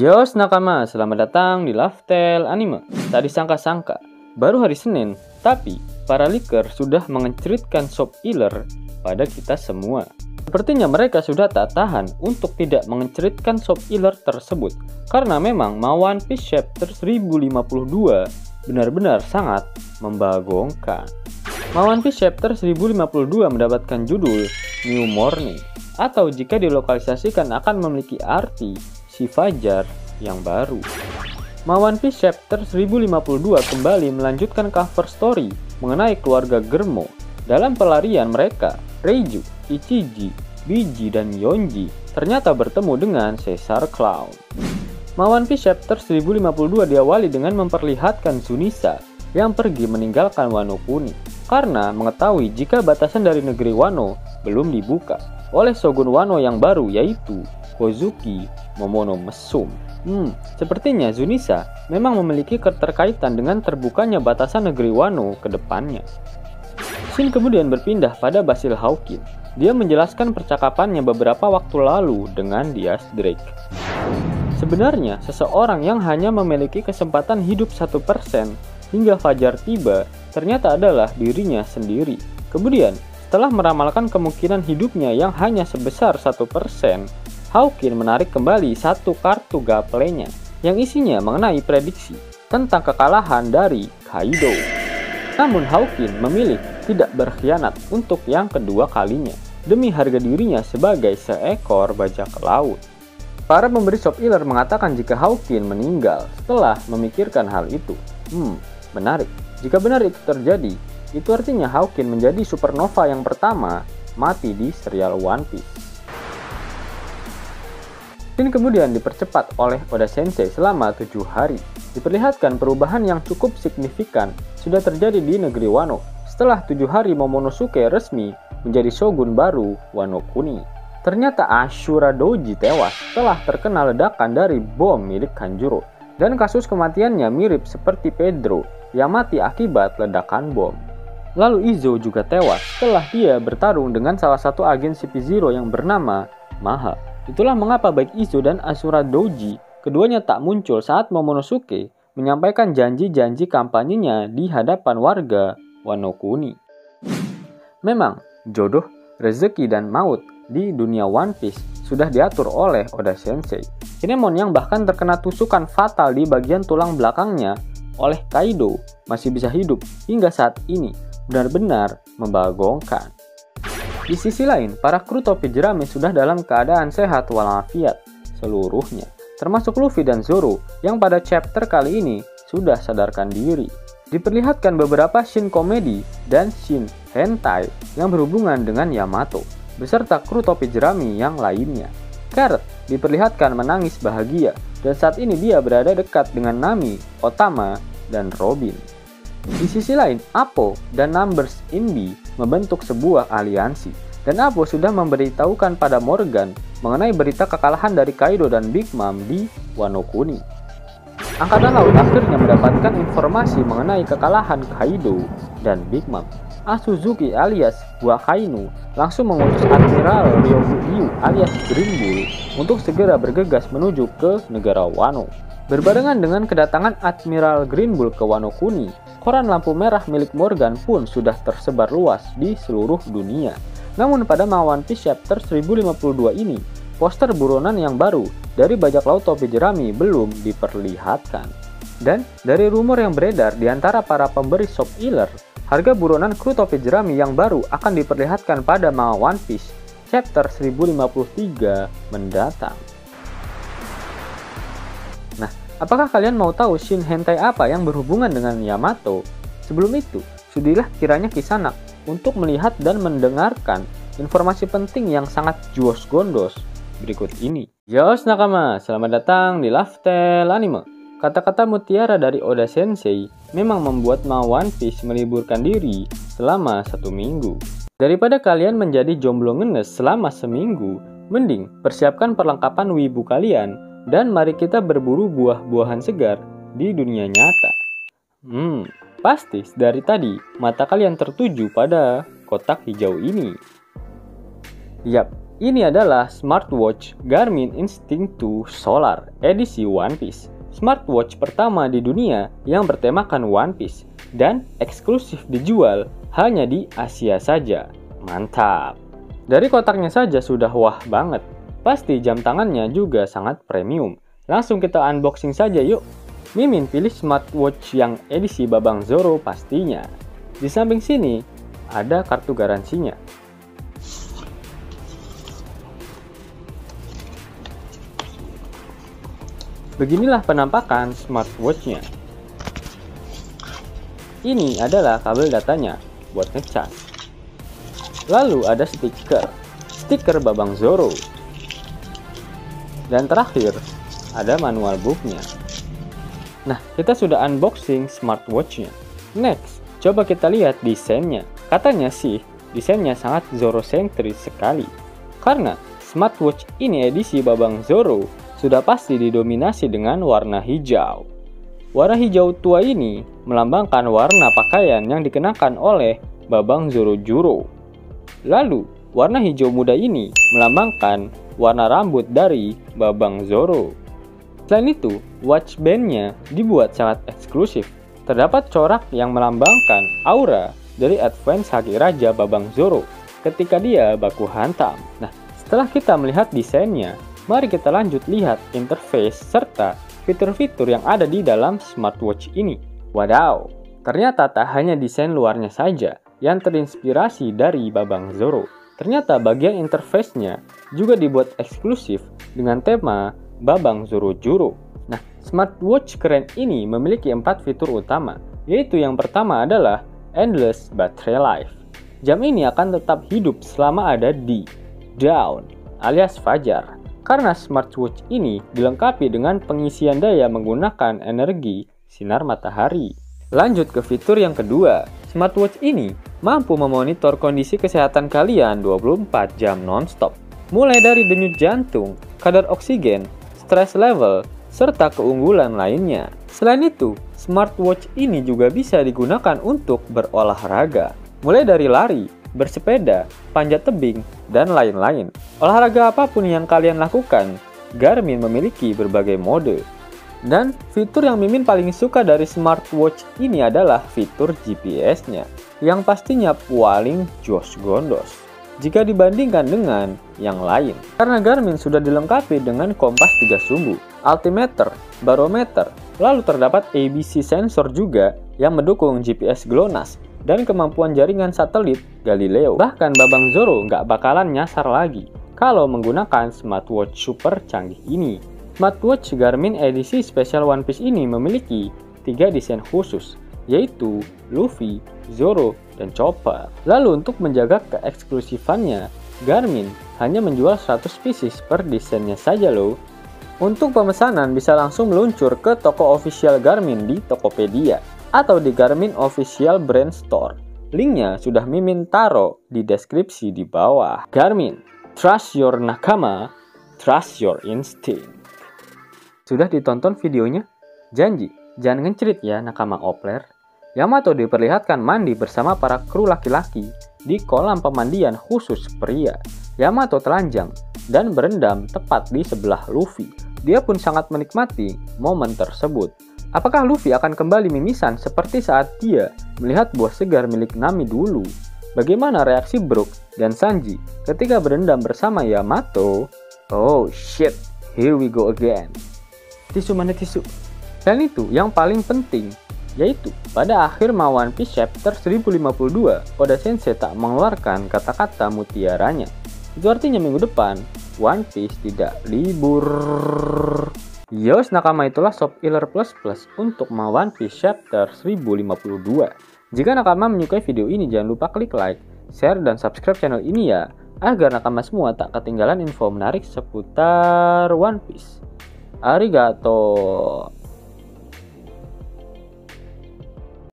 Yos nakama, selamat datang di Lifestyle Anime. Tak disangka-sangka, baru hari Senin, tapi para leaker sudah mengenceritkan Soap Iller pada kita semua. Sepertinya mereka sudah tak tahan untuk tidak mengenceritkan Soap Iller tersebut, karena memang One Piece Chapter 1052 benar-benar sangat membagongkan. One Piece Chapter 1052 mendapatkan judul New Morning, atau jika dilokalisasikan akan memiliki arti si Fajar yang baru. One Piece Chapter 1052 kembali melanjutkan cover story mengenai keluarga Germo. Dalam pelarian mereka, Reiju, Ichiji, Biji, dan Yonji ternyata bertemu dengan Caesar Clown. One Piece Chapter 1052 diawali dengan memperlihatkan Tsunisa yang pergi meninggalkan Wano Kuni karena mengetahui jika batasan dari negeri Wano belum dibuka oleh Shogun Wano yang baru, yaitu Kozuki Momonomesum. Sepertinya Tsunisa memang memiliki keterkaitan dengan terbukanya batasan negeri Wano ke depannya. Shin kemudian berpindah pada Basil Hawkin. Dia menjelaskan percakapannya beberapa waktu lalu dengan Diaz Drake. Sebenarnya, seseorang yang hanya memiliki kesempatan hidup 1% hingga Fajar tiba, ternyata adalah dirinya sendiri. Kemudian, setelah meramalkan kemungkinan hidupnya yang hanya sebesar 1%, Hawkin menarik kembali satu kartu gaplenya yang isinya mengenai prediksi tentang kekalahan dari Kaido. Namun Hawkin memilih tidak berkhianat untuk yang kedua kalinya demi harga dirinya sebagai seekor bajak laut. Para pemberi Soap Iller mengatakan jika Hawkin meninggal setelah memikirkan hal itu. Menarik. Jika benar itu terjadi, itu artinya Hawkin menjadi supernova yang pertama mati di serial One Piece. Ini kemudian dipercepat oleh Oda Sensei selama 7 hari. Diperlihatkan perubahan yang cukup signifikan sudah terjadi di negeri Wano setelah 7 hari Momonosuke resmi menjadi shogun baru Wano Kuni. Ternyata Ashura Doji tewas setelah terkena ledakan dari bom milik Kanjuro, dan kasus kematiannya mirip seperti Pedro yang mati akibat ledakan bom. Lalu Izo juga tewas setelah dia bertarung dengan salah satu agen CP0 yang bernama Maha. Itulah mengapa baik Izo dan Ashura Doji keduanya tak muncul saat Momonosuke menyampaikan janji-janji kampanyenya di hadapan warga Wano Kuni. Memang, jodoh, rezeki, dan maut di dunia One Piece sudah diatur oleh Oda Sensei. Kinemon yang bahkan terkena tusukan fatal di bagian tulang belakangnya oleh Kaido masih bisa hidup hingga saat ini, benar-benar membagongkan. Di sisi lain, para kru topi jerami sudah dalam keadaan sehat walafiat seluruhnya, termasuk Luffy dan Zoro yang pada chapter kali ini sudah sadarkan diri. Diperlihatkan beberapa scene komedi dan scene hentai yang berhubungan dengan Yamato beserta kru topi jerami yang lainnya. Carrot diperlihatkan menangis bahagia dan saat ini dia berada dekat dengan Nami, Otama, dan Robin. Di sisi lain, Appo dan Numbers Indy membentuk sebuah aliansi, dan Appo sudah memberitahukan pada Morgan mengenai berita kekalahan dari Kaido dan Big Mom di Wano Kuni. Angkatan Laut akhirnya mendapatkan informasi mengenai kekalahan Kaido dan Big Mom. Suzuki alias Wakainu langsung mengutus Admiral Ryogyu alias Green Bull untuk segera bergegas menuju ke negara Wano. Berbarengan dengan kedatangan Admiral Green Bull ke Wano Kuni, koran lampu merah milik Morgan pun sudah tersebar luas di seluruh dunia. Namun pada One Piece Chapter 1052 ini, poster buronan yang baru dari bajak laut topi jerami belum diperlihatkan. Dan dari rumor yang beredar di antara para pemberi Soap Iller, harga buronan kru topi jerami yang baru akan diperlihatkan pada One Piece Chapter 1053 mendatang. Nah, apakah kalian mau tahu scene hentai apa yang berhubungan dengan Yamato? Sebelum itu, sudilah kiranya Kisanak untuk melihat dan mendengarkan informasi penting yang sangat juos gondos berikut ini. Yos nakama, selamat datang di Lifestyle Anime. Kata-kata mutiara dari Oda Sensei memang membuat One Piece meliburkan diri selama 1 minggu. Daripada kalian menjadi jomblo ngenes selama seminggu, mending persiapkan perlengkapan wibu kalian dan mari kita berburu buah-buahan segar di dunia nyata. Pasti dari tadi mata kalian tertuju pada kotak hijau ini. Yap, ini adalah smartwatch Garmin Instinct 2 Solar edisi One Piece. Smartwatch pertama di dunia yang bertemakan One Piece dan eksklusif dijual hanya di Asia saja. Mantap! Dari kotaknya saja sudah wah banget. Pasti jam tangannya juga sangat premium. Langsung kita unboxing saja yuk. Mimin pilih smartwatch yang edisi Babang Zoro pastinya. Di samping sini ada kartu garansinya. Beginilah penampakan smartwatch-nya. Ini adalah kabel datanya buat ngecas. Lalu ada stiker Babang Zoro. Dan terakhir ada manual booknya. Nah, kita sudah unboxing smartwatch-nya. Next, coba kita lihat desainnya. Katanya sih, desainnya sangat Zoro-sentris sekali. Karena smartwatch ini edisi Babang Zoro sudah pasti didominasi dengan warna hijau. Warna hijau tua ini melambangkan warna pakaian yang dikenakan oleh Babang Zoro-juro. Lalu, warna hijau muda ini melambangkan warna rambut dari Babang Zoro. Selain itu, watch bandnya dibuat sangat eksklusif. Terdapat corak yang melambangkan aura dari advance Haki Raja Babang Zoro ketika dia baku hantam. Nah, setelah kita melihat desainnya, mari kita lanjut lihat interface serta fitur-fitur yang ada di dalam smartwatch ini. Wadaw, ternyata tak hanya desain luarnya saja yang terinspirasi dari Babang Zoro. Ternyata bagian interface-nya juga dibuat eksklusif dengan tema Babang Zoro-juro. Nah, smartwatch keren ini memiliki 4 fitur utama, yaitu yang pertama adalah Endless Battery Life. Jam ini akan tetap hidup selama ada di dawn alias fajar, karena smartwatch ini dilengkapi dengan pengisian daya menggunakan energi sinar matahari. Lanjut ke fitur yang kedua, smartwatch ini mampu memonitor kondisi kesehatan kalian 24 jam non-stop, mulai dari denyut jantung, kadar oksigen, stress level, serta keunggulan lainnya. Selain itu, smartwatch ini juga bisa digunakan untuk berolahraga, mulai dari lari, bersepeda, panjat tebing, dan lain-lain. Olahraga apapun yang kalian lakukan, Garmin memiliki berbagai mode. Dan fitur yang Mimin paling suka dari smartwatch ini adalah fitur GPS-nya, yang pastinya paling jos gondos jika dibandingkan dengan yang lain. Karena Garmin sudah dilengkapi dengan kompas 3 sumbu, altimeter, barometer, lalu terdapat ABC sensor juga yang mendukung GPS GLONASS dan kemampuan jaringan satelit Galileo. Bahkan Babang Zoro nggak bakalan nyasar lagi kalau menggunakan smartwatch super canggih ini. Smartwatch Garmin edisi Special One Piece ini memiliki 3 desain khusus, yaitu Luffy, Zoro, dan Chopper. Lalu untuk menjaga keeksklusifannya, Garmin hanya menjual 100 pieces per desainnya saja loh. Untuk pemesanan bisa langsung meluncur ke toko official Garmin di Tokopedia atau di Garmin Official Brand Store. Linknya sudah Mimin taro di deskripsi di bawah. Garmin, trust your nakama, trust your instinct. Sudah ditonton videonya? Janji, jangan ngencerit ya nakama Opler. Yamato diperlihatkan mandi bersama para kru laki-laki di kolam pemandian khusus pria. Yamato telanjang dan berendam tepat di sebelah Luffy. Dia pun sangat menikmati momen tersebut. Apakah Luffy akan kembali mimisan seperti saat dia melihat buah segar milik Nami dulu? Bagaimana reaksi Brook dan Sanji ketika berendam bersama Yamato? Oh shit, here we go again. Tisu mana tisu? Dan itu yang paling penting, yaitu pada akhir One Piece chapter 1052, Oda Sensei tak mengeluarkan kata-kata mutiaranya. Itu artinya minggu depan One Piece tidak libur. Yos, nakama, itulah Sob Iler Plus Plus untuk One Piece chapter 1052. Jika nakama menyukai video ini, jangan lupa klik like, share, dan subscribe channel ini ya, agar nakama semua tak ketinggalan info menarik seputar One Piece. Arigato.